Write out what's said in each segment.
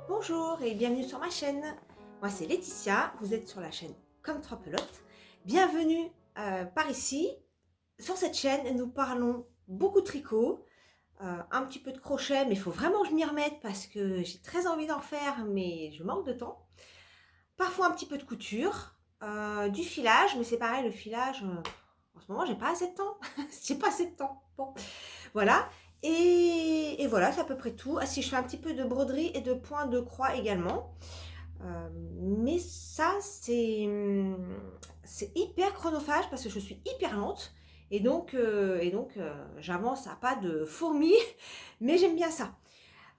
Bonjour et bienvenue sur ma chaîne. Moi c'est Laetitia, vous êtes sur la chaîne Comme Trois Pelotes. Bienvenue par ici. Sur cette chaîne, nous parlons beaucoup de tricot, un petit peu de crochet, mais il faut vraiment que je m'y remette parce que j'ai très envie d'en faire, mais je manque de temps. Parfois un petit peu de couture, du filage, mais c'est pareil, le filage, en ce moment j'ai pas assez de temps. J'ai pas assez de temps. Bon, voilà. Et voilà, c'est à peu près tout. Ah si, je fais un petit peu de broderie et de points de croix également. Mais ça, c'est hyper chronophage parce que je suis hyper lente. Et donc, j'avance à pas de fourmi, mais j'aime bien ça.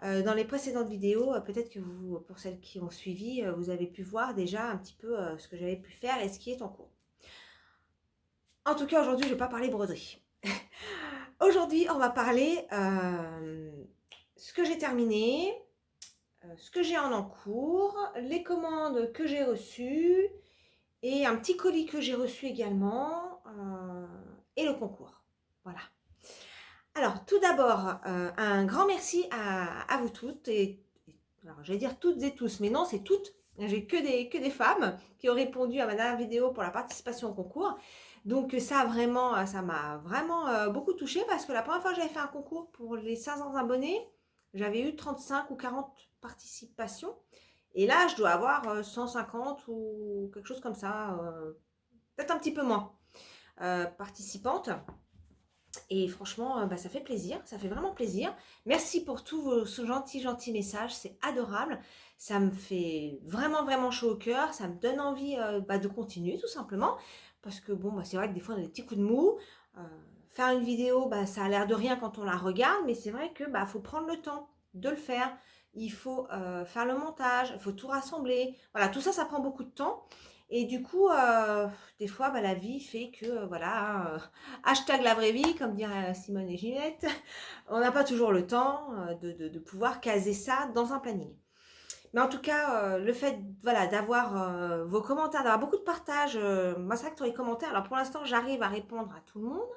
Dans les précédentes vidéos, peut-être que vous, pour celles qui ont suivi, vous avez pu voir déjà un petit peu ce que j'avais pu faire et ce qui est en cours. En tout cas, aujourd'hui, je ne vais pas parler broderie. Aujourd'hui, on va parler ce que j'ai terminé, ce que j'ai en cours, les commandes que j'ai reçues et un petit colis que j'ai reçu également et le concours. Voilà. Alors, tout d'abord, un grand merci à vous toutes alors, j'allais dire toutes et tous, mais non, c'est toutes. J'ai que des femmes qui ont répondu à ma dernière vidéo pour la participation au concours. Donc ça m'a vraiment beaucoup touchée parce que la première fois que j'avais fait un concours pour les 500 abonnés, j'avais eu 35 ou 40 participations. Et là, je dois avoir 150 ou quelque chose comme ça, peut-être un petit peu moins, participantes. Et franchement, ça fait plaisir, ça fait vraiment plaisir. Merci pour tous vos gentils messages, c'est adorable. Ça me fait vraiment chaud au cœur, ça me donne envie de continuer tout simplement. Parce que bon, c'est vrai que des fois on a des petits coups de mou. Faire une vidéo, ça a l'air de rien quand on la regarde, mais c'est vrai que faut prendre le temps de le faire. Il faut faire le montage, il faut tout rassembler. Voilà, tout ça, ça prend beaucoup de temps. Et du coup, des fois, la vie fait que, voilà, hashtag la vraie vie, comme dirait Simone et Ginette, on n'a pas toujours le temps de pouvoir caser ça dans un planning. Mais en tout cas, le fait voilà, d'avoir vos commentaires, d'avoir beaucoup de partages, moi c'est vrai que dans les commentaires, alors pour l'instant j'arrive à répondre à tout le monde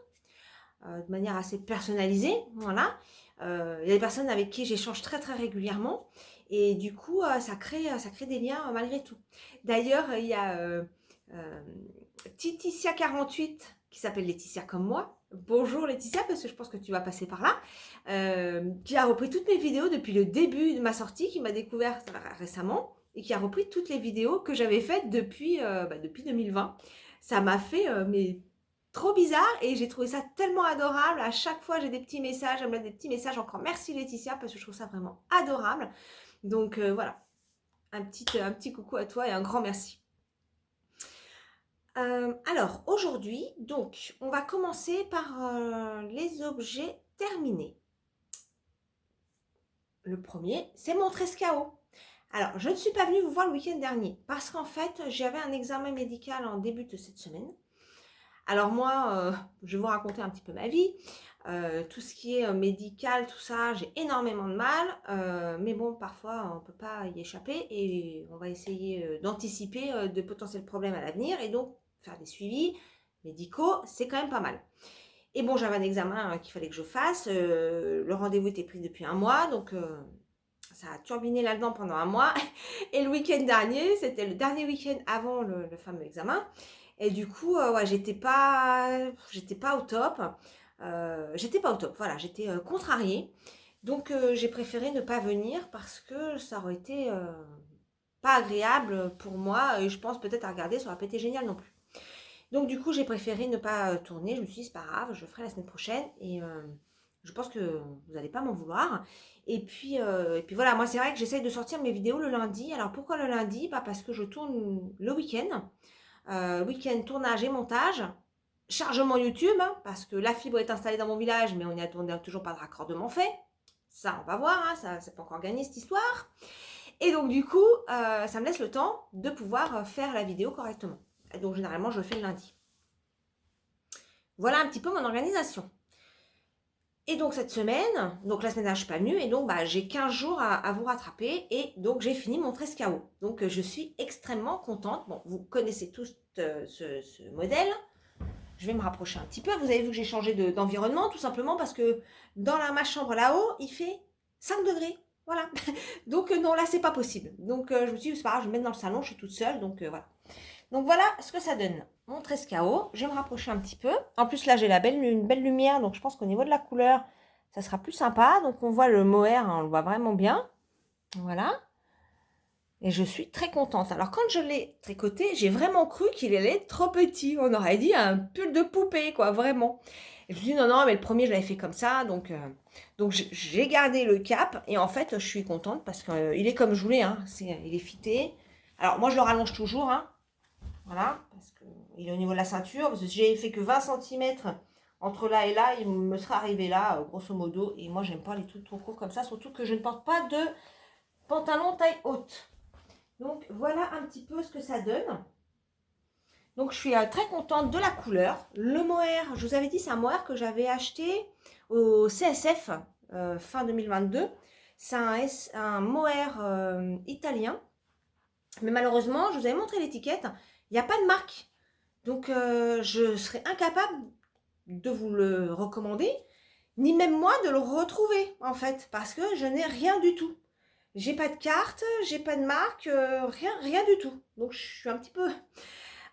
de manière assez personnalisée, voilà. Il y a des personnes avec qui j'échange très régulièrement et du coup ça crée des liens malgré tout. D'ailleurs, il y a Titicia48 qui s'appelle Laetitia comme moi. Bonjour Laetitia, parce que je pense que tu vas passer par là. Qui a repris toutes mes vidéos depuis le début de ma sortie, qui m'a découvert récemment et qui a repris toutes les vidéos que j'avais faites depuis 2020. Ça m'a fait trop bizarre et j'ai trouvé ça tellement adorable. À chaque fois, j'ai des petits messages, elle me met des petits messages encore. Merci Laetitia, parce que je trouve ça vraiment adorable. Donc voilà, un petit coucou à toi et un grand merci. Alors aujourd'hui, donc on va commencer par les objets terminés. Le premier, c'est mon Trescao. Alors, je ne suis pas venue vous voir le week-end dernier parce qu'en fait, j'avais un examen médical en début de cette semaine. Alors moi, je vais vous raconter un petit peu ma vie. Tout ce qui est médical, tout ça, j'ai énormément de mal. Mais bon, parfois, on ne peut pas y échapper et on va essayer d'anticiper de potentiels problèmes à l'avenir. Et donc, faire des suivis médicaux, c'est quand même pas mal. Et bon, j'avais un examen qu'il fallait que je fasse. Le rendez-vous était pris depuis un mois, donc ça a turbiné là-dedans pendant un mois. Et le week-end dernier, c'était le dernier week-end avant le fameux examen. Et du coup, j'étais pas au top. J'étais pas au top, voilà, j'étais contrariée. Donc, j'ai préféré ne pas venir parce que ça aurait été pas agréable pour moi. Et je pense peut-être à regarder, ça aurait pas été génial non plus. Donc, du coup, j'ai préféré ne pas tourner. Je me suis dit, c'est pas grave, je le ferai la semaine prochaine. Et je pense que vous n'allez pas m'en vouloir. Et puis voilà, moi, c'est vrai que j'essaye de sortir mes vidéos le lundi. Alors, pourquoi le lundi? Parce que je tourne le week-end. Week-end tournage et montage, chargement YouTube, parce que la fibre est installée dans mon village, mais on n'a toujours pas de raccordement fait. Ça, on va voir, ça c'est pas encore gagné cette histoire. Et donc du coup, ça me laisse le temps de pouvoir faire la vidéo correctement. Et donc généralement, je le fais le lundi. Voilà un petit peu mon organisation. Et donc cette semaine, donc la semaine dernière je suis pas venue, et donc j'ai 15 jours à vous rattraper, et donc j'ai fini mon Trescao. Donc je suis extrêmement contente. Bon, vous connaissez tous ce modèle. Je vais me rapprocher un petit peu. Vous avez vu que j'ai changé d'environnement, tout simplement parce que dans ma chambre là-haut, il fait 5 degrés. Voilà. Donc non, là, c'est pas possible. Donc je me suis dit, c'est pas grave, je vais me mettre dans le salon, je suis toute seule. Donc voilà. Donc voilà ce que ça donne. Mon 13KO, je vais me rapprocher un petit peu. En plus, là, j'ai une belle lumière, donc je pense qu'au niveau de la couleur, ça sera plus sympa. Donc on voit le mohair, hein, on le voit vraiment bien. Voilà. Et je suis très contente. Alors quand je l'ai tricoté, j'ai vraiment cru qu'il allait être trop petit. On aurait dit un pull de poupée, quoi, vraiment. Et je me suis dit non, non, mais le premier, je l'avais fait comme ça. Donc j'ai gardé le cap. Et en fait, je suis contente parce qu'il est comme je voulais. Hein. Il est fité. Alors moi, je le rallonge toujours. Hein. Voilà, parce qu'il est au niveau de la ceinture. Parce que si j'avais fait que 20 cm entre là et là, il me serait arrivé là, grosso modo. Et moi, j'aime pas les trucs trop courts comme ça. Surtout que je ne porte pas de pantalon taille haute. Donc voilà un petit peu ce que ça donne. Donc je suis très contente de la couleur. Le mohair, je vous avais dit, c'est un mohair que j'avais acheté au CSF fin 2022. C'est un mohair italien. Mais malheureusement, je vous avais montré l'étiquette, il n'y a pas de marque. Donc je serais incapable de vous le recommander, ni même moi de le retrouver en fait, parce que je n'ai rien du tout. J'ai pas de carte, j'ai pas de marque, rien du tout. Donc je suis un petit peu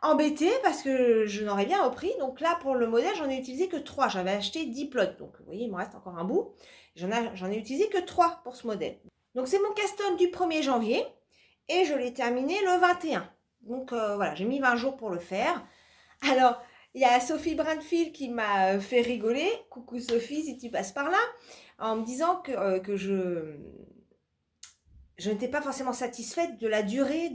embêtée parce que je n'aurais bien repris. Donc là pour le modèle, j'en ai utilisé que 3. J'avais acheté 10 plots. Donc vous voyez, il me reste encore un bout. J'en ai utilisé que 3 pour ce modèle. Donc c'est mon custom du 1er janvier et je l'ai terminé le 21. Donc voilà, j'ai mis 20 jours pour le faire. Alors, il y a Sophie Brandfield qui m'a fait rigoler. Coucou Sophie, si tu passes par là, en me disant que je n'étais pas forcément satisfaite de la durée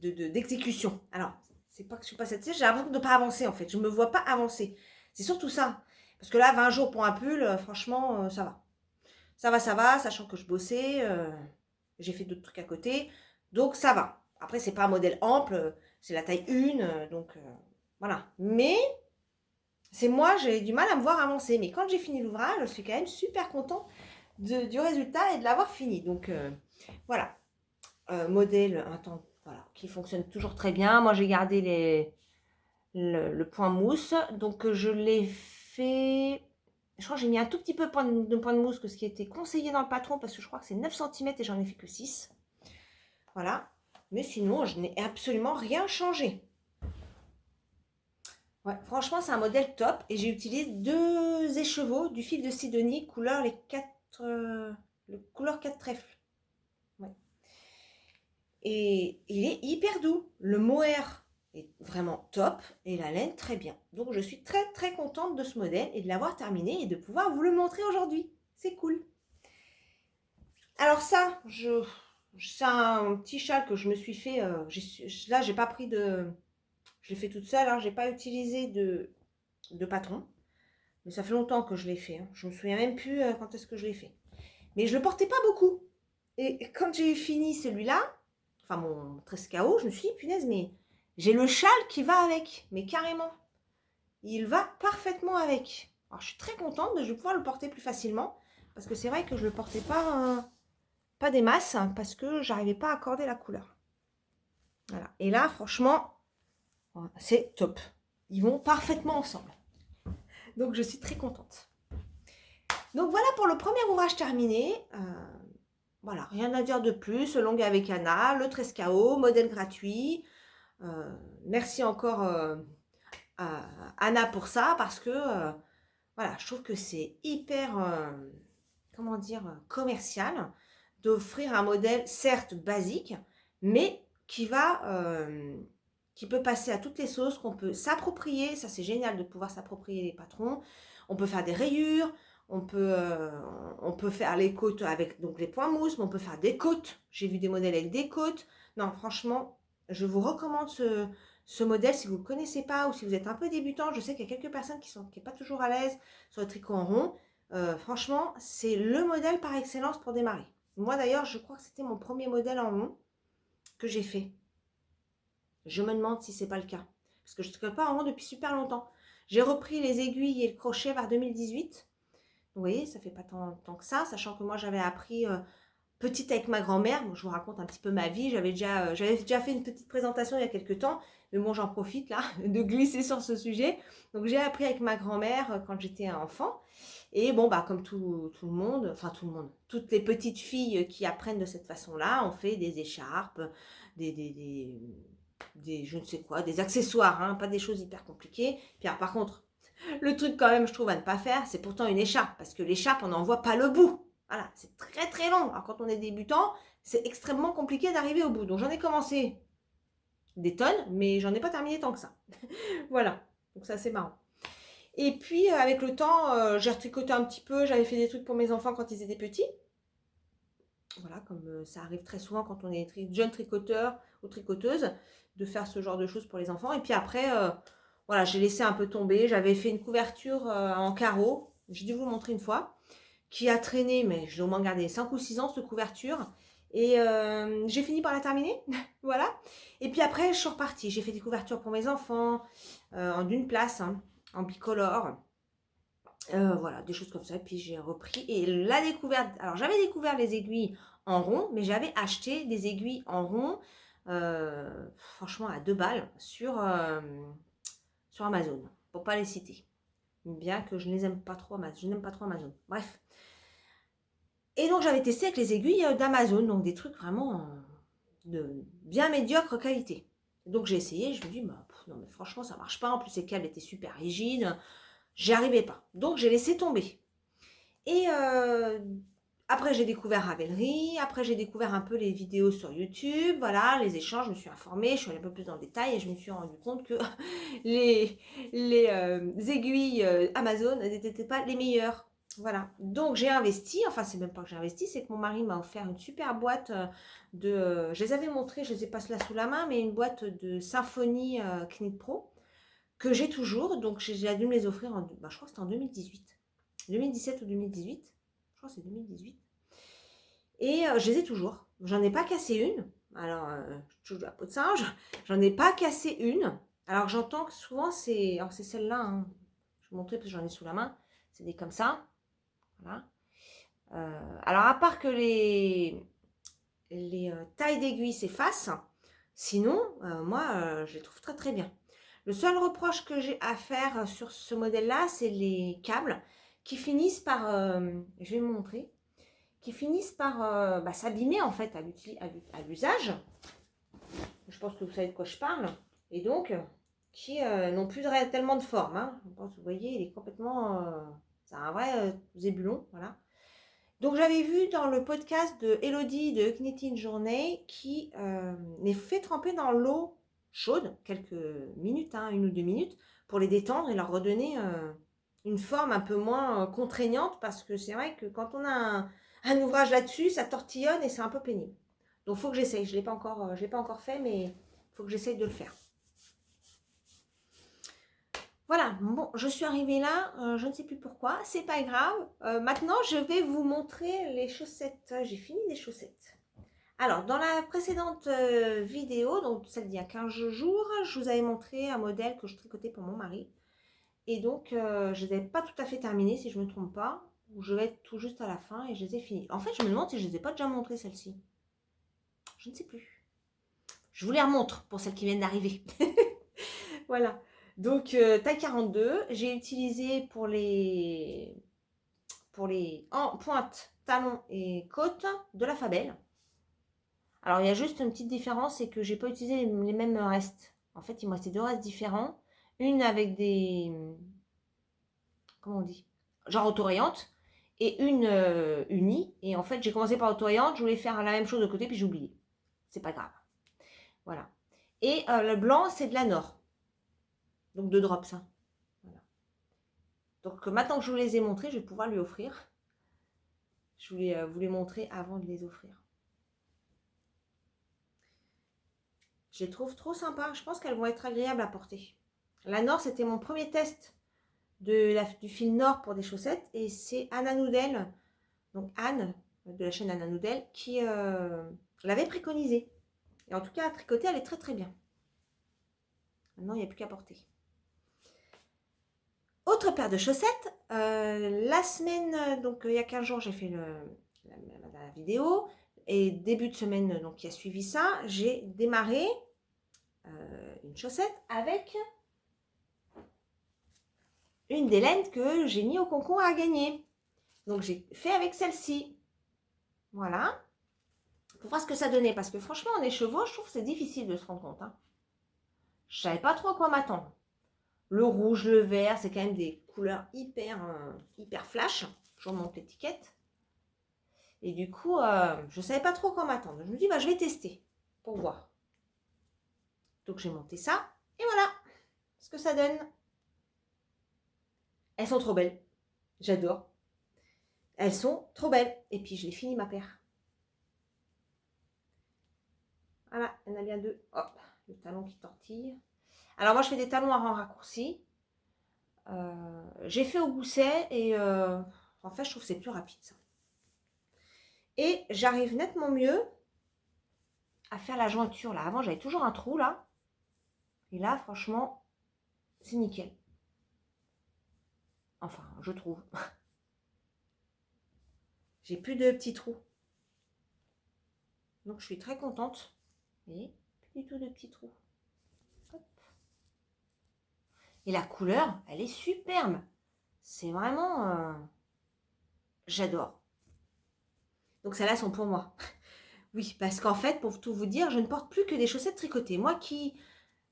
d'exécution. Alors, c'est pas que je suis pas satisfaite, j'ai l'impression de ne pas avancer en fait. Je ne me vois pas avancer. C'est surtout ça. Parce que là, 20 jours pour un pull, franchement, ça va. Ça va, sachant que je bossais, j'ai fait d'autres trucs à côté. Donc, ça va. Après, c'est pas un modèle ample, c'est la taille 1, donc voilà. Mais, c'est moi, j'ai du mal à me voir avancer. Mais quand j'ai fini l'ouvrage, je suis quand même super contente du résultat et de l'avoir fini. Donc voilà, modèle voilà, qui fonctionne toujours très bien. Moi j'ai gardé le point mousse, donc je l'ai fait, je crois que j'ai mis un tout petit peu de point de mousse que ce qui était conseillé dans le patron, parce que je crois que c'est 9 cm et j'en ai fait que 6. Voilà, mais sinon je n'ai absolument rien changé. Ouais, franchement c'est un modèle top et j'ai utilisé 2 écheveaux du fil de Sidonie couleur couleur 4 trèfles. Ouais. Et il est hyper doux. Le mohair est vraiment top et la laine très bien. Donc je suis très très contente de ce modèle et de l'avoir terminé et de pouvoir vous le montrer aujourd'hui. C'est cool. Alors ça, c'est un petit châle que je me suis fait. Là, j'ai pas pris de. Je l'ai fait toute seule. Hein, j'ai pas utilisé de patron. Mais ça fait longtemps que je l'ai fait. Hein. Je me souviens même plus quand est-ce que je l'ai fait. Mais je le portais pas beaucoup. Et quand j'ai eu fini celui-là, enfin mon 13KO, je me suis dit, punaise, mais j'ai le châle qui va avec, mais carrément. Il va parfaitement avec. Alors je suis très contente, je vais pouvoir le porter plus facilement, parce que c'est vrai que je ne le portais pas des masses, parce que j'arrivais pas à accorder la couleur. Voilà. Et là, franchement, c'est top. Ils vont parfaitement ensemble. Donc je suis très contente. Donc voilà pour le premier ouvrage terminé. Voilà, rien à dire de plus. Longue avec Anna, le 13KO, modèle gratuit. Merci encore à Anna pour ça, parce que voilà, je trouve que c'est hyper, comment dire, commercial d'offrir un modèle certes basique, mais qui peut passer à toutes les sauces, qu'on peut s'approprier. Ça, c'est génial de pouvoir s'approprier les patrons. On peut faire des rayures. On peut faire les côtes avec donc les points mousse, mais on peut faire des côtes. J'ai vu des modèles avec des côtes. Non, franchement, je vous recommande ce modèle si vous ne le connaissez pas ou si vous êtes un peu débutant. Je sais qu'il y a quelques personnes qui n'est pas toujours à l'aise sur le tricot en rond. Franchement, c'est le modèle par excellence pour démarrer. Moi d'ailleurs, je crois que c'était mon premier modèle en rond que j'ai fait. Je me demande si c'est pas le cas. Parce que je ne tricote pas en rond depuis super longtemps. J'ai repris les aiguilles et le crochet vers 2018. Vous voyez, ça fait pas tant que ça, sachant que moi j'avais appris petite avec ma grand-mère. Bon, je vous raconte un petit peu ma vie. J'avais déjà fait une petite présentation il y a quelques temps. Mais bon, j'en profite là de glisser sur ce sujet. Donc, j'ai appris avec ma grand-mère quand j'étais enfant. Et bon, bah, comme tout le monde, enfin tout le monde, toutes les petites filles qui apprennent de cette façon-là, on fait des écharpes, je ne sais quoi, des accessoires, hein, pas des choses hyper compliquées. Puis alors, par contre, le truc quand même, je trouve, à ne pas faire, c'est pourtant une écharpe, parce que l'écharpe, on n'en voit pas le bout. Voilà, c'est très très long. Alors quand on est débutant, c'est extrêmement compliqué d'arriver au bout. Donc j'en ai commencé des tonnes, mais j'en ai pas terminé tant que ça. Voilà, donc ça c'est marrant. Et puis avec le temps, j'ai retricoté un petit peu, j'avais fait des trucs pour mes enfants quand ils étaient petits. Voilà, comme ça arrive très souvent quand on est jeune tricoteur ou tricoteuse, de faire ce genre de choses pour les enfants. Et puis après, voilà, j'ai laissé un peu tomber. J'avais fait une couverture en carreau, j'ai dû vous le montrer une fois, qui a traîné, mais je dois au moins garder 5 ou 6 ans, cette couverture. Et j'ai fini par la terminer, voilà. Et puis après, je suis repartie. J'ai fait des couvertures pour mes enfants, en d'une place, hein, en bicolore. Voilà, des choses comme ça. Et puis j'ai repris. Et la découverte. Alors j'avais découvert les aiguilles en rond, mais j'avais acheté des aiguilles en rond, franchement à 2 balles, sur Amazon. Pour pas les citer. Bien que je ne les aime pas trop, Amazon. Je n'aime pas trop Amazon. Bref. Et donc j'avais testé avec les aiguilles d'Amazon. Donc des trucs vraiment de bien médiocre qualité. Donc j'ai essayé. Je me dis, bah, non mais franchement ça marche pas. En plus les câbles étaient super rigides. J'y arrivais pas. Donc j'ai laissé tomber. Et après, j'ai découvert Ravelry. Après, j'ai découvert un peu les vidéos sur YouTube. Voilà, les échanges. Je me suis informée. Je suis allée un peu plus dans le détail et je me suis rendu compte que les aiguilles Amazon n'étaient pas les meilleures. Voilà. Donc, j'ai investi. Enfin, c'est même pas que j'ai investi. C'est que mon mari m'a offert une super boîte je les avais montrées. Je ne les ai pas là sous la main, mais une boîte de Symfony Knit Pro que j'ai toujours. Donc, j'ai dû me les offrir je crois que c'était en 2018. 2017 ou 2018. Je crois que c'est 2018. Et je les ai toujours. J'en ai pas cassé une. Alors, je touche la peau de singe. J'en ai pas cassé une. Alors, j'entends que souvent, alors c'est celle-là. Hein. Je vais vous montrer parce que j'en ai sous la main. C'est des comme ça. Voilà. Alors, à part que les tailles d'aiguilles s'effacent, sinon, moi, je les trouve très très bien. Le seul reproche que j'ai à faire sur ce modèle-là, c'est les câbles qui finissent par, je vais vous montrer, qui finissent par s'abîmer en fait à l'usage. Je pense que vous savez de quoi je parle. Et donc, qui n'ont plus tellement de forme. Hein. Je pense, vous voyez, il est complètement... c'est un vrai zébulon, voilà. Donc, j'avais vu dans le podcast de Elodie de Knitting Journey qui les fait tremper dans l'eau chaude, quelques minutes, hein, 1 ou 2 minutes, pour les détendre et leur redonner une forme un peu moins contraignante, parce que c'est vrai que quand on a un ouvrage là-dessus, ça tortillonne et c'est un peu pénible. Donc il faut que j'essaye, je ne l'ai pas encore fait, mais il faut que j'essaye de le faire. Voilà, bon, je suis arrivée là, je ne sais plus pourquoi, c'est pas grave. Maintenant, je vais vous montrer les chaussettes. J'ai fini les chaussettes. Alors, dans la précédente vidéo, donc celle d'il y a 15 jours, je vous avais montré un modèle que je tricotais pour mon mari. Et donc, je ne les ai pas tout à fait terminées, si je ne me trompe pas. Je vais être tout juste à la fin et je les ai finies. En fait, je me demande si je ne les ai pas déjà montrées, celles-ci. Je ne sais plus. Je vous les remontre pour celles qui viennent d'arriver. Voilà. Donc, taille 42. J'ai utilisé pour les pointes, talons et côtes de la Fabelle. Alors, il y a juste une petite différence, c'est que j'ai pas utilisé les mêmes restes. En fait, il me restait 2 restes différents. Une avec des... Comment on dit? Genre autorayantes. Et une unie. Et en fait, j'ai commencé par autoayante. Je voulais faire la même chose de côté, puis j'ai oublié. C'est pas grave. Voilà. Et le blanc, c'est de la Nord. Donc 2 drops. Hein. Voilà. Donc maintenant que je vous les ai montrés, je vais pouvoir lui offrir. Je voulais vous les montrer avant de les offrir. Je les trouve trop sympas. Je pense qu'elles vont être agréables à porter. La Nord, c'était mon premier test du fil Nord pour des chaussettes. Et c'est Anna Noudel, donc Anne, de la chaîne Anna Noudel, qui l'avait préconisé. Et en tout cas, à tricoter, elle est très très bien. Maintenant, il n'y a plus qu'à porter. Autre paire de chaussettes. La semaine, donc il y a 15 jours, j'ai fait la vidéo. Et début de semaine donc, qui a suivi ça, j'ai démarré une chaussette avec une des laines que j'ai mis au concours à gagner. Donc j'ai fait avec celle-ci. Voilà. Pour voir ce que ça donnait. Parce que franchement, en écheveau, je trouve que c'est difficile de se rendre compte. Hein. Je savais pas trop à quoi m'attendre. Le rouge, le vert, c'est quand même des couleurs hyper flash. Je remonte l'étiquette. Et du coup, je savais pas trop à quoi m'attendre. Je me dis, bah, je vais tester pour voir. Donc j'ai monté ça. Et voilà ce que ça donne. Elles sont trop belles. J'adore. Elles sont trop belles. Et puis je l'ai fini ma paire. Voilà, il y en a bien deux. Hop, le talon qui tortille. Alors moi je fais des talons à rang raccourci. J'ai fait au gousset et en fait je trouve que c'est plus rapide ça. Et j'arrive nettement mieux à faire la jointure là. Avant j'avais toujours un trou là. Et là franchement c'est nickel. Enfin je trouve. J'ai plus de petits trous. Donc je suis très contente. Vous voyez, plus du tout de petits trous. Hop. Et la couleur, elle est superbe. C'est vraiment... j'adore. Donc celles-là sont pour moi. Oui, parce qu'en fait, pour tout vous dire, je ne porte plus que des chaussettes tricotées. Moi qui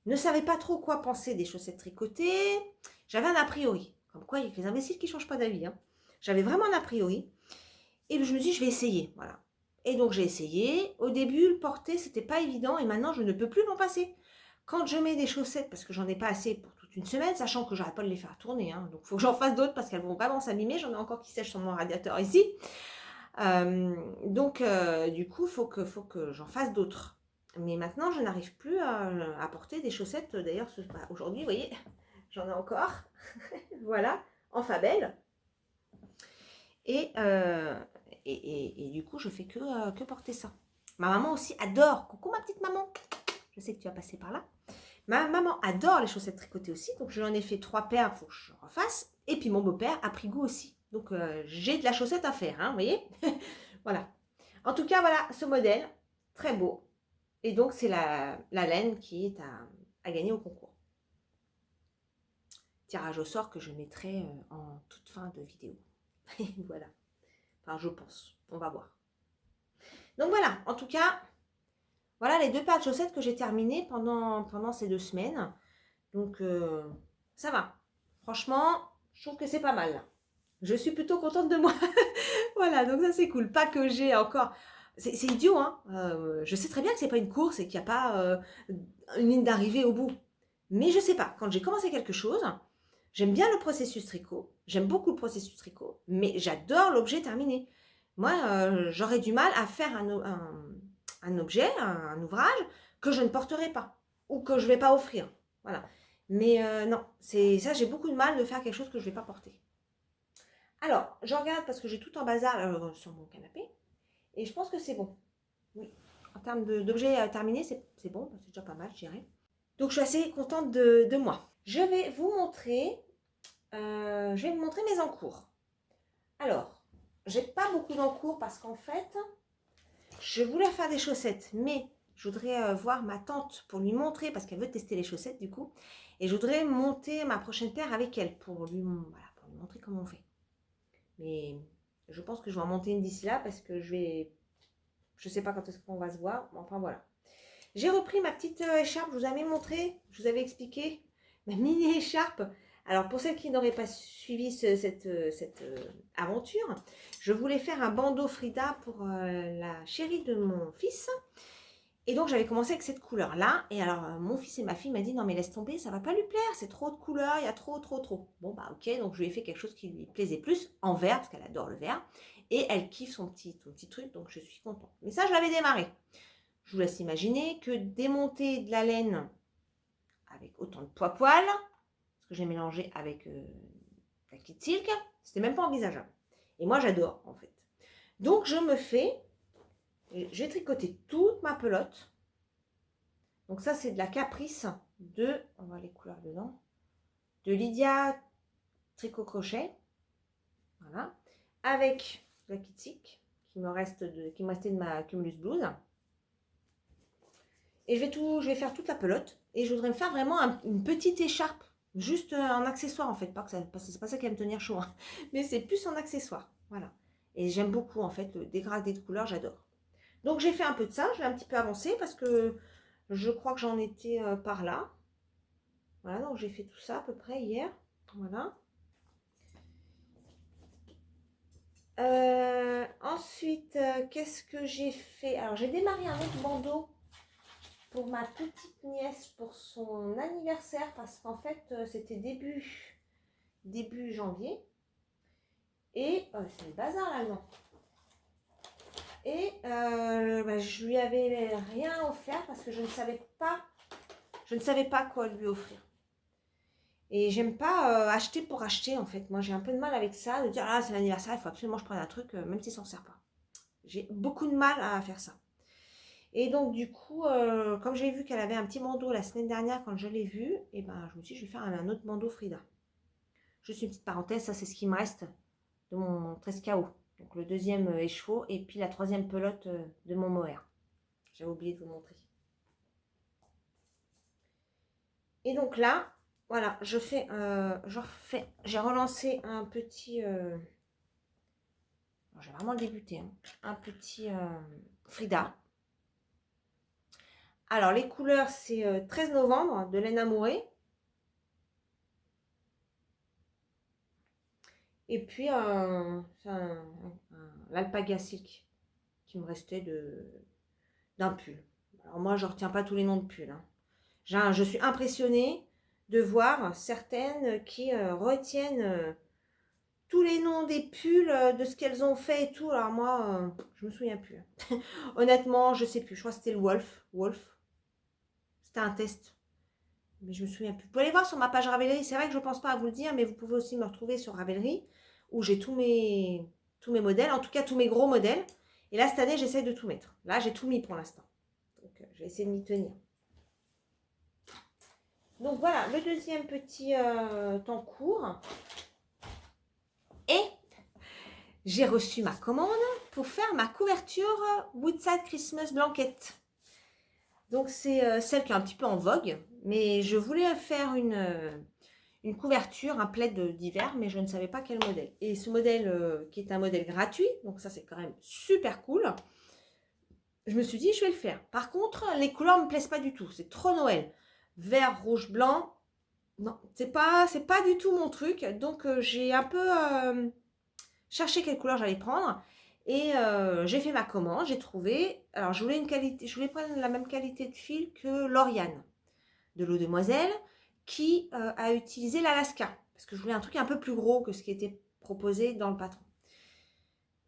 ne savais pas trop quoi penser des chaussettes tricotées, j'avais un a priori. Comme quoi, il y a que les imbéciles qui ne changent pas d'avis. Hein. J'avais vraiment un a priori. Et je me dis, je vais essayer. Voilà. Et donc j'ai essayé. Au début, le porter, c'était pas évident. Et maintenant, je ne peux plus m'en passer. Quand je mets des chaussettes, parce que j'en ai pas assez pour toute une semaine, sachant que j'arrête pas de les faire tourner. Hein, donc il faut que j'en fasse d'autres parce qu'elles vont vraiment s'abîmer. J'en ai encore qui sèchent sur mon radiateur ici. Du coup, il faut que j'en fasse d'autres. Mais maintenant, je n'arrive plus à porter des chaussettes. D'ailleurs, aujourd'hui, vous voyez, j'en ai encore. Voilà, en Fabelle. Et du coup, je fais que porter ça. Ma maman aussi adore. Coucou ma petite maman. Je sais que tu vas passer par là. Ma maman adore les chaussettes tricotées aussi. Donc, je lui en ai fait 3 paires. Il faut que je refasse. Et puis, mon beau-père a pris goût aussi. Donc, j'ai de la chaussette à faire. Hein, vous voyez. Voilà. En tout cas, voilà ce modèle. Très beau. Et donc, c'est la laine qui est à gagner au concours. Tirage au sort que je mettrai en toute fin de vidéo. Voilà. Enfin, je pense. On va voir. Donc voilà, en tout cas, voilà les 2 paires de chaussettes que j'ai terminées pendant ces 2 semaines. Donc, ça va. Franchement, je trouve que c'est pas mal. Je suis plutôt contente de moi. Voilà, donc ça c'est cool. Pas que j'ai encore... C'est idiot, hein. Je sais très bien que c'est pas une course et qu'il n'y a pas une ligne d'arrivée au bout. Mais je sais pas, quand j'ai commencé quelque chose, j'aime bien le processus tricot. J'aime beaucoup le processus tricot, mais j'adore l'objet terminé. Moi, j'aurais du mal à faire un objet, un ouvrage que je ne porterai pas ou que je ne vais pas offrir. Voilà. Mais non, c'est ça, j'ai beaucoup de mal de faire quelque chose que je ne vais pas porter. Alors, je regarde parce que j'ai tout en bazar sur mon canapé et je pense que c'est bon. Oui, en termes d'objets terminés, c'est bon, c'est déjà pas mal, je dirais. Donc, je suis assez contente de moi. Je vais vous montrer mes encours. Alors, j'ai pas beaucoup d'encours parce qu'en fait, je voulais faire des chaussettes, mais je voudrais voir ma tante pour lui montrer, parce qu'elle veut tester les chaussettes du coup, et je voudrais monter ma prochaine paire avec elle pour lui montrer comment on fait. Mais je pense que je vais en monter une d'ici là parce que je sais pas quand est-ce qu'on va se voir, mais enfin voilà. J'ai repris ma petite écharpe, je vous avais montré, je vous avais expliqué, ma mini écharpe. Alors pour celles qui n'auraient pas suivi cette aventure, je voulais faire un bandeau Frida pour la chérie de mon fils. Et donc j'avais commencé avec cette couleur-là. Et alors mon fils et ma fille m'ont dit non mais laisse tomber, ça va pas lui plaire, c'est trop de couleurs, il y a trop. Bon bah ok, donc je lui ai fait quelque chose qui lui plaisait plus, en vert, parce qu'elle adore le vert. Et elle kiffe son petit truc, donc je suis contente. Mais ça je l'avais démarré. Je vous laisse imaginer que démonter de la laine avec autant de poil, parce que j'ai mélangé avec la Kid Silk, c'était même pas envisageable. Et moi j'adore en fait. Donc j'ai tricoté toute ma pelote. Donc ça c'est de la Caprice on va les couleurs dedans, de Lydia Tricot Crochet, voilà, avec la Kid Silk qui me restait de ma Cumulus Blues. Et je vais faire toute la pelote. Et je voudrais me faire vraiment une petite écharpe. Juste un accessoire en fait. Parce que c'est pas ça qui va me tenir chaud. Hein. Mais c'est plus un accessoire. Voilà. Et j'aime beaucoup en fait le dégradé de couleurs. J'adore. Donc j'ai fait un peu de ça. Je l'ai un petit peu avancé parce que je crois que j'en étais par là. Voilà. Donc j'ai fait tout ça à peu près hier. Voilà. Ensuite, qu'est-ce que j'ai fait? Alors j'ai démarré un autre bandeau pour ma petite nièce pour son anniversaire parce qu'en fait c'était début janvier et c'est le bazar là non et je lui avais rien offert parce que je ne savais pas quoi lui offrir et j'aime pas acheter pour acheter en fait. Moi j'ai un peu de mal avec ça, de dire ah c'est l'anniversaire, il faut absolument que je prenne un truc même si ça ne sert pas. J'ai beaucoup de mal à faire ça. Et donc du coup, comme j'ai vu qu'elle avait un petit bandeau la semaine dernière quand je l'ai vue, et ben je me suis dit je vais faire un autre bandeau Frida. Juste une petite parenthèse, ça c'est ce qui me reste de mon 13 KO. Donc le deuxième écheveau et puis la troisième pelote de mon mohair. J'avais oublié de vous montrer. Et donc là, voilà, j'ai relancé un petit, j'ai vraiment débuté, hein, un petit Frida. Alors, les couleurs, c'est 13 novembre de Laine Amourée. Et puis, l'Alpaga Silk qui me restait d'un pull. Alors, moi, je ne retiens pas tous les noms de pulls. Hein. Je suis impressionnée de voir certaines qui retiennent tous les noms des pulls, de ce qu'elles ont fait et tout. Alors, moi, je me souviens plus. Honnêtement, je ne sais plus. Je crois que c'était le Wolf. C'était un test. Mais je me souviens plus. Vous pouvez aller voir sur ma page Ravelry. C'est vrai que je ne pense pas à vous le dire, mais vous pouvez aussi me retrouver sur Ravelry où j'ai tous mes modèles, en tout cas tous mes gros modèles. Et là, cette année, j'essaie de tout mettre. Là, j'ai tout mis pour l'instant. Donc, je vais essayer de m'y tenir. Donc, voilà, le deuxième petit temps court. Et j'ai reçu ma commande pour faire ma couverture Woodside Christmas Blanket. Donc, c'est celle qui est un petit peu en vogue. Mais je voulais faire une couverture, un plaid d'hiver, mais je ne savais pas quel modèle. Et ce modèle, qui est un modèle gratuit, donc ça, c'est quand même super cool. Je me suis dit, je vais le faire. Par contre, les couleurs ne me plaisent pas du tout. C'est trop Noël. Vert, rouge, blanc. Non, c'est pas du tout mon truc. Donc, j'ai un peu cherché quelle couleur j'allais prendre. Et j'ai fait ma commande, j'ai trouvé. Alors, je voulais prendre la même qualité de fil que Lauriane de l'eau demoiselle qui a utilisé l'Alaska. Parce que je voulais un truc un peu plus gros que ce qui était proposé dans le patron.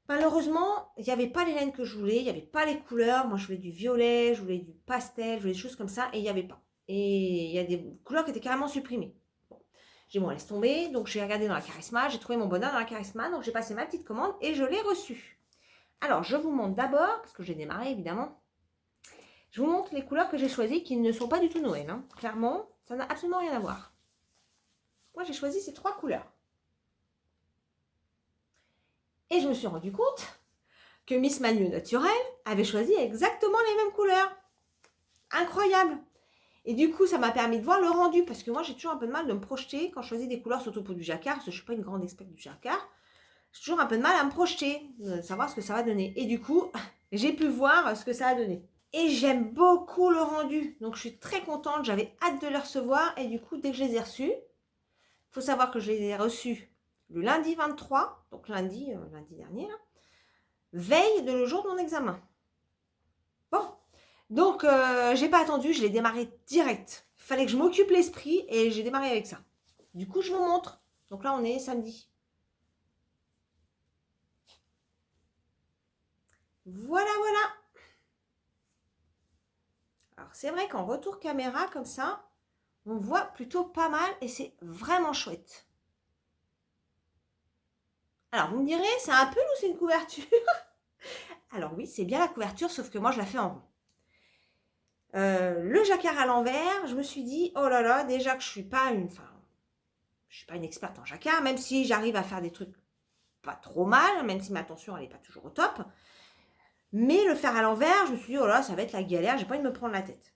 Malheureusement, il n'y avait pas les laines que je voulais, il n'y avait pas les couleurs. Moi, je voulais du violet, je voulais du pastel, je voulais des choses comme ça, et il n'y avait pas. Et il y a des couleurs qui étaient carrément supprimées. Bon, j'ai dit, bon, laisse tomber. Donc, j'ai regardé dans la Charisma, j'ai trouvé mon bonheur dans la Charisma, donc j'ai passé ma petite commande et je l'ai reçue. Alors, je vous montre d'abord, parce que j'ai démarré évidemment, je vous montre les couleurs que j'ai choisies qui ne sont pas du tout Noël. Hein. Clairement, ça n'a absolument rien à voir. Moi, j'ai choisi ces 3 couleurs. Et je me suis rendu compte que Miss Manu Naturel avait choisi exactement les mêmes couleurs. Incroyable. Et du coup, ça m'a permis de voir le rendu, parce que moi, j'ai toujours un peu de mal de me projeter quand je choisis des couleurs, surtout pour du jacquard, parce que je ne suis pas une grande experte du jacquard. J'ai toujours un peu de mal à me projeter, de savoir ce que ça va donner. Et du coup, j'ai pu voir ce que ça a donné. Et j'aime beaucoup le rendu, donc je suis très contente, j'avais hâte de le recevoir, et du coup, dès que je les ai reçus, il faut savoir que je les ai reçus le lundi 23, donc lundi dernier, là, veille de le jour de mon examen. Bon, donc j'ai pas attendu, je l'ai démarré direct. Il fallait que je m'occupe l'esprit et j'ai démarré avec ça. Du coup, je vous montre. Donc là, on est samedi. Voilà, voilà. Alors, c'est vrai qu'en retour caméra, comme ça, on voit plutôt pas mal et c'est vraiment chouette. Alors, vous me direz, c'est un pull ou c'est une couverture? Alors oui, c'est bien la couverture, sauf que moi, je la fais en rond. Le jacquard à l'envers, je me suis dit, oh là là, déjà que je suis pas une experte en jacquard, même si j'arrive à faire des trucs pas trop mal, même si ma tension elle n'est pas toujours au top. Mais le faire à l'envers, je me suis dit, oh là, ça va être la galère, j'ai pas envie de me prendre la tête.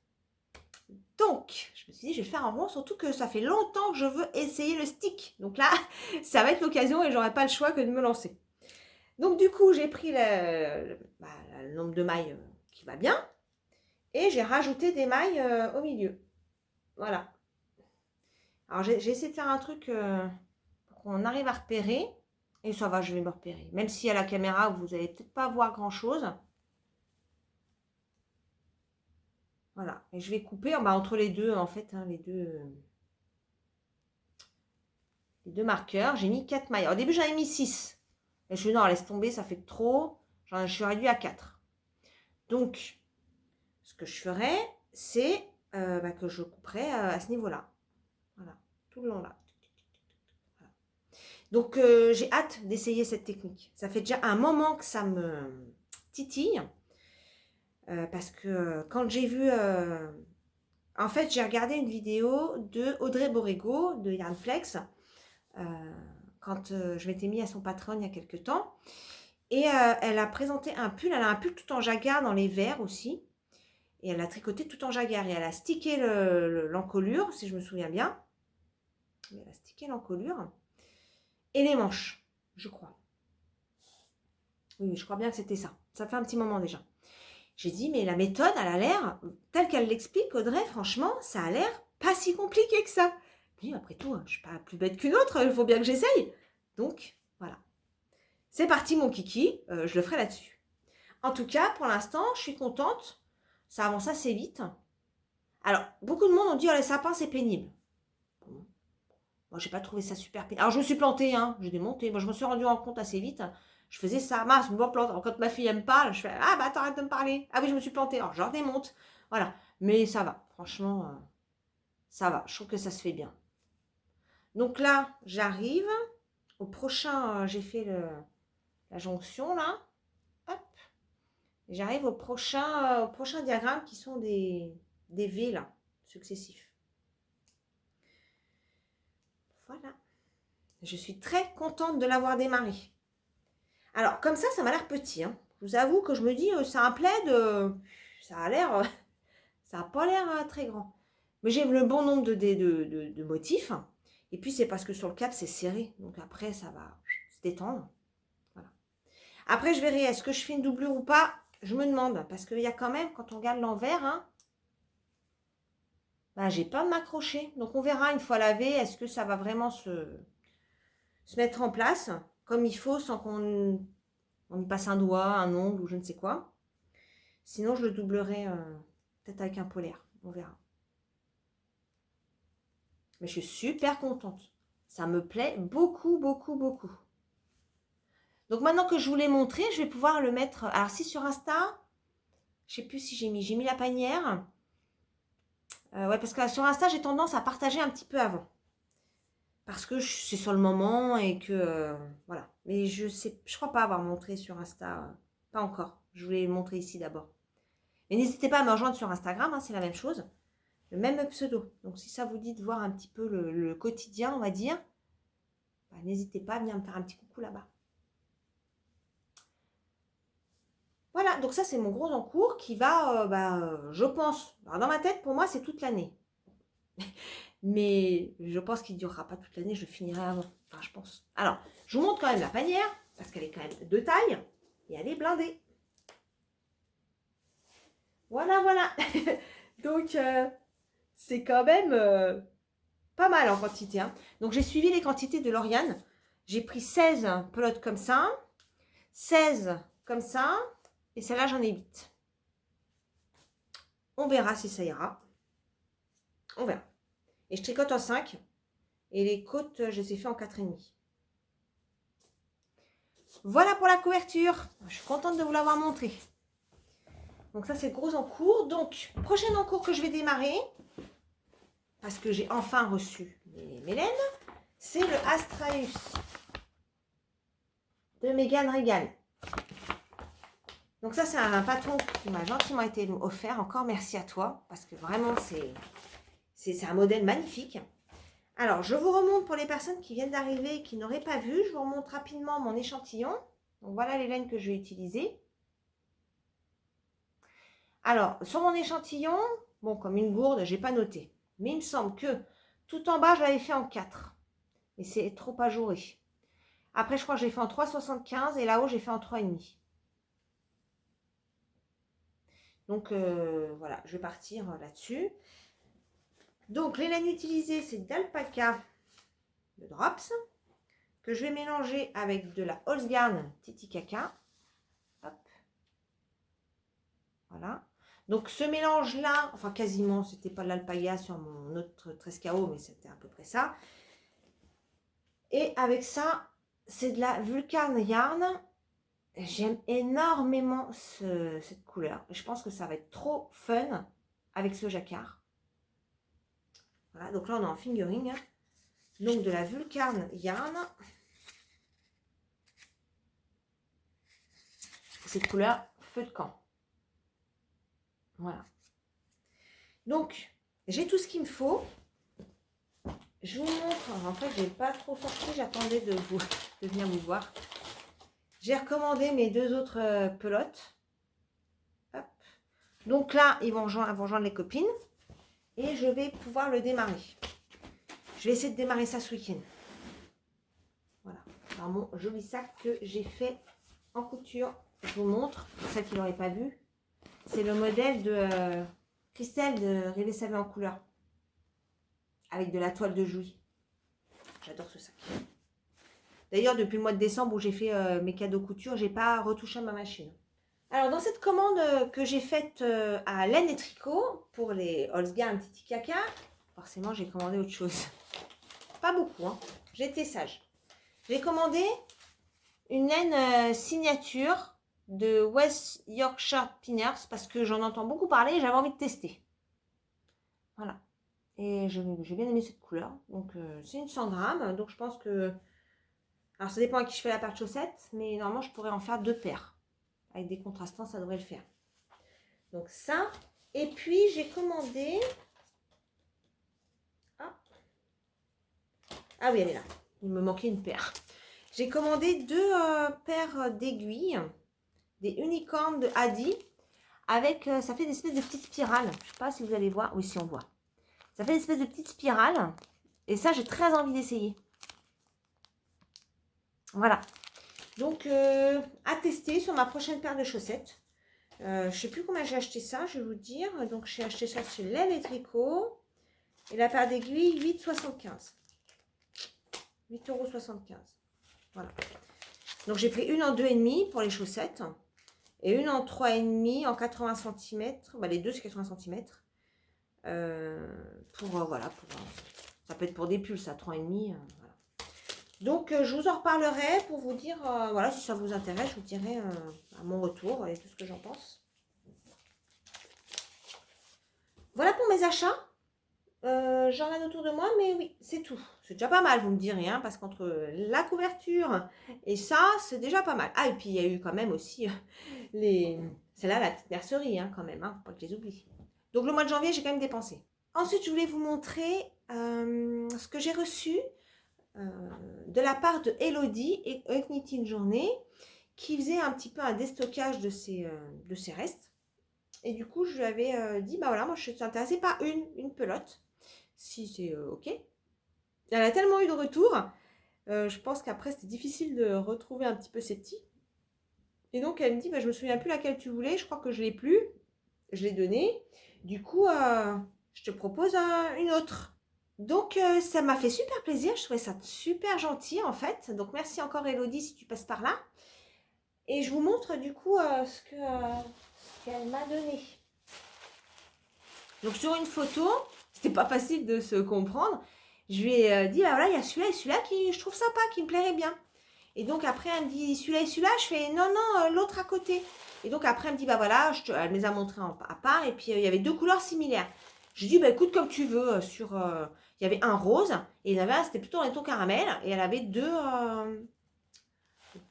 Donc, je me suis dit, je vais le faire en rond, surtout que ça fait longtemps que je veux essayer le stick. Donc là, ça va être l'occasion et j'aurai pas le choix que de me lancer. Donc du coup, j'ai pris le nombre de mailles qui va bien et j'ai rajouté des mailles au milieu. Voilà. Alors j'ai essayé de faire un truc pour qu'on arrive à repérer. Et ça va, je vais me repérer. Même si à la caméra, vous n'allez peut-être pas voir grand-chose. Voilà. Et je vais couper entre les deux, en fait, hein, les deux marqueurs. J'ai mis 4 mailles. Au début, j'en ai mis 6. Et je suis dit, non, laisse tomber, ça fait trop. Je suis réduit à 4. Donc, ce que je ferai, c'est que je couperai à ce niveau-là. Voilà, tout le long là. Voilà. Donc, j'ai hâte d'essayer cette technique. Ça fait déjà un moment que ça me titille. Parce que quand j'ai vu... en fait, j'ai regardé une vidéo de Audrey Borrego, de Yarn Flex, quand je m'étais mis à son Patreon il y a quelques temps. Et elle a présenté un pull. Elle a un pull tout en jagard dans les verts aussi. Et elle a tricoté tout en jagard. Et elle a stické l'encolure, si je me souviens bien. Elle a stické l'encolure. Et les manches, je crois. Oui, je crois bien que c'était ça. Ça fait un petit moment déjà. J'ai dit, mais la méthode, elle a l'air, telle qu'elle l'explique, Audrey, franchement, ça a l'air pas si compliqué que ça. Oui, après tout, je ne suis pas plus bête qu'une autre, il faut bien que j'essaye. Donc, voilà. C'est parti, mon kiki, je le ferai là-dessus. En tout cas, pour l'instant, je suis contente. Ça avance assez vite. Alors, beaucoup de monde ont dit, oh, les sapins, c'est pénible. Bon. Moi, j'ai pas trouvé ça super pénible. Alors, je me suis plantée, hein, j'ai démonté. Moi, je me suis rendu en compte assez vite. Je faisais ça, mince, je me plante. Alors, quand ma fille elle me parle, je fais, ah bah attends, arrête de me parler. Ah oui, je me suis plantée. Alors, je redémonte. Voilà. Mais ça va. Franchement, ça va. Je trouve que ça se fait bien. Donc là, j'arrive. Au prochain, j'ai fait la jonction là. Hop. J'arrive au prochain diagramme qui sont des V là, successifs. Voilà. Je suis très contente de l'avoir démarré. Alors, comme ça m'a l'air petit. Hein. Je vous avoue que je me dis, c'est un plaid, ça a l'air, ça n'a pas l'air très grand. Mais j'ai le bon nombre de motifs. Et puis, c'est parce que sur le cap, c'est serré. Donc après, ça va se détendre. Voilà. Après, je verrai, est-ce que je fais une doublure ou pas? Je me demande. Parce qu'il y a quand même, quand on regarde l'envers, hein, j'ai pas de m'accrocher. Donc, on verra une fois lavé, est-ce que ça va vraiment se mettre en place comme il faut sans qu'on y passe un doigt, un ongle ou je ne sais quoi. Sinon, je le doublerai peut-être avec un polaire. On verra. Mais je suis super contente. Ça me plaît beaucoup, beaucoup, beaucoup. Donc maintenant que je vous l'ai montré, je vais pouvoir le mettre... Alors si sur Insta, je ne sais plus si j'ai mis la panière. Ouais, parce que sur Insta, j'ai tendance à partager un petit peu avant. Parce que c'est sur le moment et que... voilà. Mais je crois pas avoir montré sur Insta. Pas encore. Je voulais le montrer ici d'abord. Mais n'hésitez pas à me rejoindre sur Instagram, hein, c'est la même chose. Le même pseudo. Donc si ça vous dit de voir un petit peu le quotidien, on va dire, n'hésitez pas à venir me faire un petit coucou là-bas. Voilà, donc ça c'est mon gros encours qui va, je pense, alors dans ma tête pour moi c'est toute l'année. Mais je pense qu'il ne durera pas toute l'année, je finirai avant, enfin je pense. Alors, je vous montre quand même la panière, parce qu'elle est quand même de taille, et elle est blindée. Voilà, voilà. Donc, c'est quand même pas mal en quantité. Hein. Donc, j'ai suivi les quantités de Lauriane. J'ai pris 16 pelotes comme ça, 16 comme ça, et celle-là, j'en ai 8. On verra si ça ira. On verra. Et je tricote en 5. Et les côtes, je les ai fait en 4,5. Voilà pour la couverture. Je suis contente de vous l'avoir montré. Donc ça, c'est le gros encours. Donc, prochain encours que je vais démarrer, parce que j'ai enfin reçu mes laines, c'est le Astraeus de Megan Regan. Donc ça, c'est un patron qui m'a gentiment été offert. Encore merci à toi, parce que vraiment, c'est un modèle magnifique. Alors, je vous remonte pour les personnes qui viennent d'arriver et qui n'auraient pas vu. Je vous remonte rapidement mon échantillon. Donc voilà les laines que je vais utiliser. Alors, sur mon échantillon, bon, comme une gourde, j'ai pas noté. Mais il me semble que tout en bas, je l'avais fait en 4. Mais c'est trop ajouré. Après, je crois que j'ai fait en 3,75 et là-haut, j'ai fait en 3,5. Donc, voilà, je vais partir là-dessus. Donc, les laines utilisées, c'est d'alpaca de Drops que je vais mélanger avec de la Holzgarn Titicaca. Hop. Voilà. Donc, ce mélange-là, enfin quasiment, c'était pas de l'alpaga sur mon autre 13KO, mais c'était à peu près ça. Et avec ça, c'est de la Vulcan Yarn. J'aime énormément cette couleur. Je pense que ça va être trop fun avec ce jacquard. Voilà, donc là on est en fingering. Donc de la Vulcan Yarn. Cette couleur feu de camp. Voilà. Donc j'ai tout ce qu'il me faut. Je vous montre. En fait, j'ai pas trop sorti. J'attendais de venir vous voir. J'ai recommandé mes deux autres pelotes. Hop. Donc là, ils vont rejoindre les copines. Et je vais pouvoir le démarrer. Je vais essayer de démarrer ça ce week-end. Voilà. Dans mon joli sac que j'ai fait en couture. Je vous montre, pour celles qui ne l'auraient pas vu. C'est le modèle de Christelle de Rêver sa vie en couleur. Avec de la toile de Jouy. J'adore ce sac. D'ailleurs, depuis le mois de décembre où j'ai fait mes cadeaux couture, j'ai pas retouché ma machine. Alors, dans cette commande que j'ai faite à laine et tricot pour les Holzgarn Titicaca, forcément, j'ai commandé autre chose. Pas beaucoup, hein. J'ai été sage. J'ai commandé une laine signature de West Yorkshire Pinners parce que j'en entends beaucoup parler et j'avais envie de tester. Voilà. Et j'ai bien aimé cette couleur. Donc, c'est une 100 grammes. Donc, je pense que... Alors, ça dépend à qui je fais la paire de chaussettes, mais normalement, je pourrais en faire 2 paires. Avec des contrastants, ça devrait le faire. Donc, ça. Et puis, j'ai commandé... Ah oui, elle est là. Il me manquait une paire. J'ai commandé 2 paires d'aiguilles. Des unicornes de Adi. Avec, ça fait des espèces de petites spirales. Je ne sais pas si vous allez voir. Oui, si on voit. Ça fait des espèces de petites spirales. Et ça, j'ai très envie d'essayer. Voilà. Donc, à tester sur ma prochaine paire de chaussettes. Je ne sais plus combien j'ai acheté ça, je vais vous dire. Donc, j'ai acheté ça chez Laine et Tricot. Et la paire d'aiguilles, 8,75. 8,75 €. Voilà. Donc, j'ai pris une en 2,5 pour les chaussettes. Et une en 3,5 en 80 cm. Bah, les deux, c'est 80 cm. Voilà. Ça peut être pour des pulls, ça, 3,5. Voilà. Donc, je vous en reparlerai pour vous dire, voilà, si ça vous intéresse, je vous dirai à mon retour et tout ce que j'en pense. Voilà pour mes achats. J'en ai autour de moi, mais oui, c'est tout. C'est déjà pas mal, vous me direz, hein, parce qu'entre la couverture et ça, c'est déjà pas mal. Ah, et puis il y a eu quand même aussi c'est là la petite mercerie, hein, quand même, hein, faut pas que je les oublie. Donc le mois de janvier, j'ai quand même dépensé. Ensuite, je voulais vous montrer ce que j'ai reçu de la part de Elodie et Knitting Journée, qui faisait un petit peu un déstockage de ses restes. Et du coup, je lui avais dit, bah voilà, moi je suis intéressée par une pelote. Si c'est OK. Elle a tellement eu de retours. Je pense qu'après, c'était difficile de retrouver un petit peu ses petits. Et donc, elle me dit, bah, je me souviens plus laquelle tu voulais. Je crois que je l'ai plus. Je l'ai donnée. Du coup, je te propose une autre. Donc, ça m'a fait super plaisir. Je trouvais ça super gentil, en fait. Donc, merci encore, Elodie, si tu passes par là. Et je vous montre, du coup, ce qu'elle m'a donné. Donc, sur une photo... C'était pas facile de se comprendre. Je lui ai dit, bah voilà, il y a celui-là et celui-là qui je trouve sympa, qui me plairait bien. Et donc après, elle me dit, celui-là et celui-là. Je fais, non, l'autre à côté. Et donc après, elle me dit, bah voilà, elle me les a montrés à part. Et puis, il y avait 2 couleurs similaires. Je lui ai dit, bah écoute, comme tu veux. Il y avait un rose et il y en avait un, c'était plutôt un ton caramel. Et elle avait deux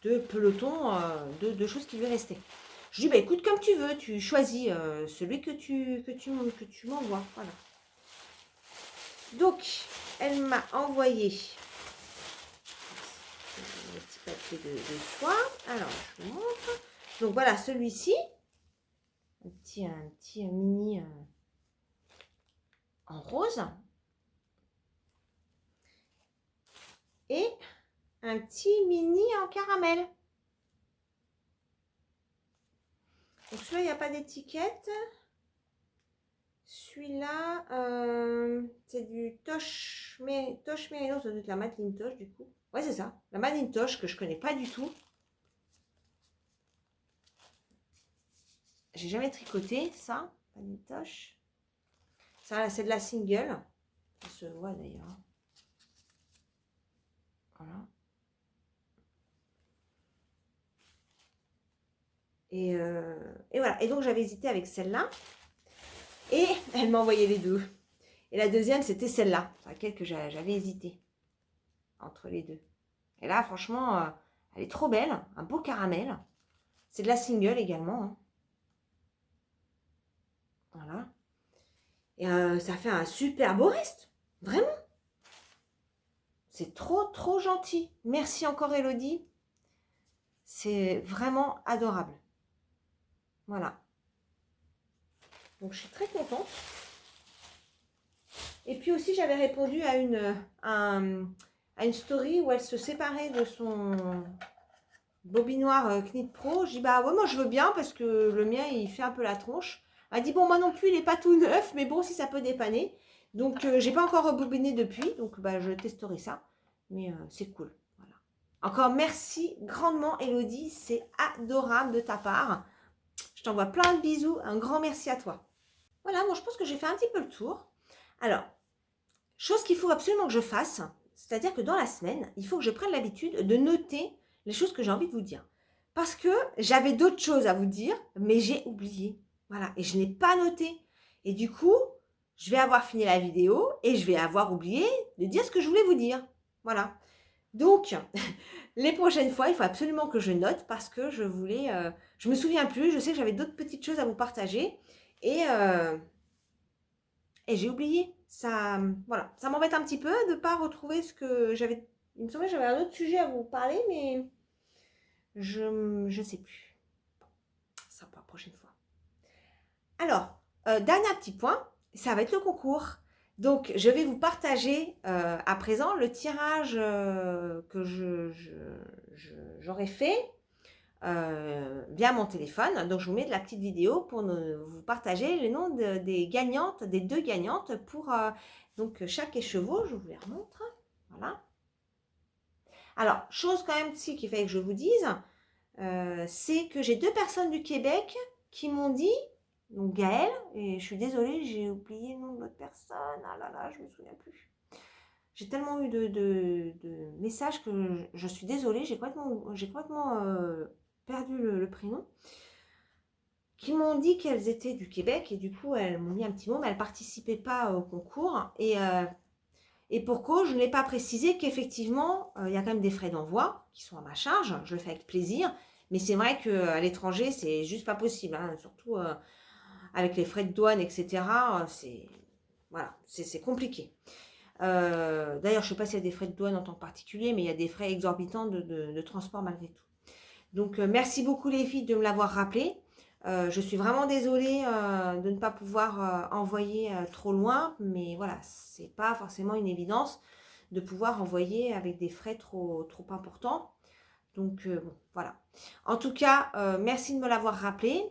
pelotons, deux choses qui lui restaient. Je lui ai dit, bah écoute, comme tu veux. Tu choisis celui que tu m'envoies. Voilà. Donc, elle m'a envoyé le petit papier de soie. Alors, je vous montre. Donc, voilà, celui-ci. un petit mini en rose. Et un petit mini en caramel. Donc celui-là, il n'y a pas d'étiquette. Celui-là, c'est du Toche Merino, ça doit être la Madeleine Toche du coup. Ouais, c'est ça, la Madeleine Toche que je connais pas du tout. J'ai jamais tricoté ça, Madeleine Toche. Ça, c'est de la single. Ça se voit d'ailleurs. Voilà. Et voilà. Et donc j'avais hésité avec celle-là. Et elle m'a envoyé les deux. Et la deuxième, c'était celle-là, laquelle que j'avais hésité entre les deux. Et là, franchement, elle est trop belle. Un beau caramel. C'est de la single également. Hein. Voilà. Et ça fait un super beau reste. Vraiment. C'est trop, trop gentil. Merci encore, Elodie. C'est vraiment adorable. Voilà. Donc, je suis très contente. Et puis aussi, j'avais répondu à une story où elle se séparait de son bobinoir Knit Pro. Je dis, bah ouais, moi je veux bien parce que le mien, il fait un peu la tronche. Elle a dit, bon, moi non plus, il n'est pas tout neuf, mais bon, si ça peut dépanner. Donc, j'ai pas encore rebobiné depuis, donc bah, je testerai ça. Mais c'est cool. Voilà. Encore merci grandement, Elodie. C'est adorable de ta part. Je t'envoie plein de bisous. Un grand merci à toi. Voilà, bon, je pense que j'ai fait un petit peu le tour. Alors, chose qu'il faut absolument que je fasse, c'est-à-dire que dans la semaine, il faut que je prenne l'habitude de noter les choses que j'ai envie de vous dire. Parce que j'avais d'autres choses à vous dire, mais j'ai oublié. Voilà, et je n'ai pas noté. Et du coup, je vais avoir fini la vidéo et je vais avoir oublié de dire ce que je voulais vous dire. Voilà. Donc, les prochaines fois, il faut absolument que je note parce que je voulais... je me souviens plus, je sais que j'avais d'autres petites choses à vous partager. Et j'ai oublié. Ça, voilà, ça m'embête un petit peu de ne pas retrouver ce que j'avais. Il me semblait que j'avais un autre sujet à vous parler, mais je ne sais plus. Bon, ça pour la prochaine fois. Alors, dernier petit point, ça va être le concours. Donc, je vais vous partager à présent le tirage que j'aurais fait via mon téléphone. Donc, je vous mets de la petite vidéo pour vous partager les noms des gagnantes, des deux gagnantes pour donc chaque écheveau. Je vous les remontre. Voilà. Alors, chose quand même si qui fait que je vous dise, c'est que j'ai deux personnes du Québec qui m'ont dit, donc Gaëlle, et je suis désolée, j'ai oublié le nom de l'autre personne. Ah là là, je me souviens plus. J'ai tellement eu de messages que je suis désolée, j'ai complètement perdu le prénom, qui m'ont dit qu'elles étaient du Québec et du coup elles m'ont mis un petit mot, mais elles ne participaient pas au concours. Et pour cause, je n'ai pas précisé qu'effectivement, il y a quand même des frais d'envoi qui sont à ma charge, je le fais avec plaisir, mais c'est vrai qu'à l'étranger, c'est juste pas possible, hein, surtout avec les frais de douane, etc. Voilà, c'est compliqué. D'ailleurs, je ne sais pas s'il y a des frais de douane en tant que particulier, mais il y a des frais exorbitants de transport malgré tout. Donc, merci beaucoup les filles de me l'avoir rappelé. Je suis vraiment désolée de ne pas pouvoir envoyer trop loin, mais voilà, c'est pas forcément une évidence de pouvoir envoyer avec des frais trop importants. Donc, bon, voilà. En tout cas, merci de me l'avoir rappelé.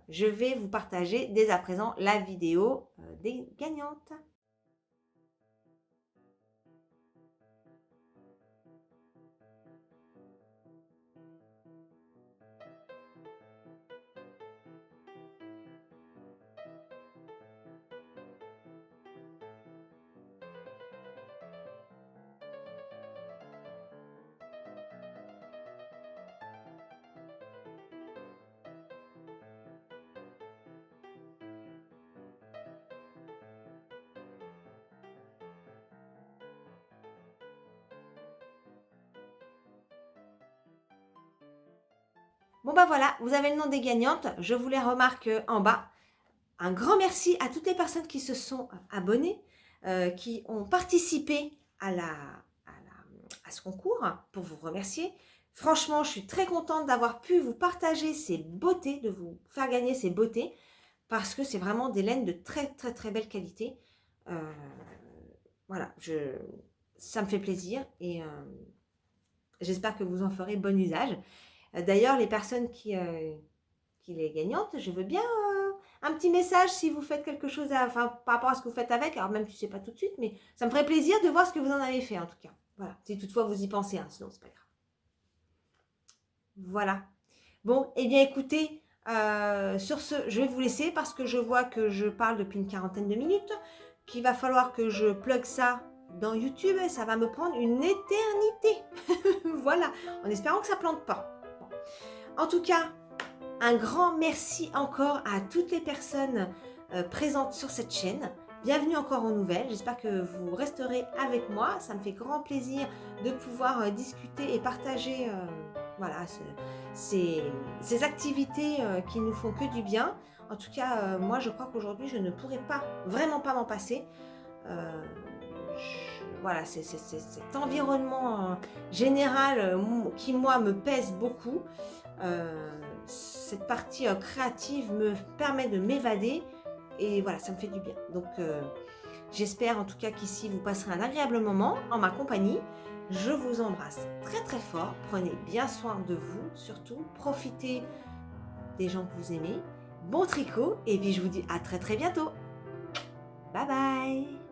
Je vais vous partager dès à présent la vidéo des gagnantes. Bon bah voilà, vous avez le nom des gagnantes, je vous les remarque en bas. Un grand merci à toutes les personnes qui se sont abonnées, qui ont participé à ce concours, pour vous remercier. Franchement, je suis très contente d'avoir pu vous partager ces beautés, de vous faire gagner ces beautés, parce que c'est vraiment des laines de très très très belle qualité. Voilà, ça me fait plaisir et j'espère que vous en ferez bon usage. D'ailleurs, les personnes qui est gagnante, je veux bien un petit message si vous faites quelque chose par rapport à ce que vous faites avec. Alors même si c'est pas tout de suite, mais ça me ferait plaisir de voir ce que vous en avez fait en tout cas. Voilà, si toutefois vous y pensez, hein, sinon c'est pas grave. Voilà. Bon, eh bien écoutez, sur ce, je vais vous laisser parce que je vois que je parle depuis une quarantaine de minutes, qu'il va falloir que je plug ça dans YouTube et ça va me prendre une éternité. Voilà, en espérant que ça plante pas. Bon. En tout cas, un grand merci encore à toutes les personnes présentes sur cette chaîne. Bienvenue encore aux nouvelles. J'espère que vous resterez avec moi. Ça me fait grand plaisir de pouvoir discuter et partager voilà, ces activités qui nous font que du bien. En tout cas, moi, je crois qu'aujourd'hui, je ne pourrais pas, vraiment pas m'en passer. Voilà, c'est cet environnement général qui, moi, me pèse beaucoup. Cette partie créative me permet de m'évader et voilà, ça me fait du bien. Donc j'espère en tout cas qu'ici vous passerez un agréable moment en ma compagnie. Je vous embrasse très très fort, prenez bien soin de vous, surtout profitez des gens que vous aimez. Bon tricot et puis je vous dis à très très bientôt. Bye bye.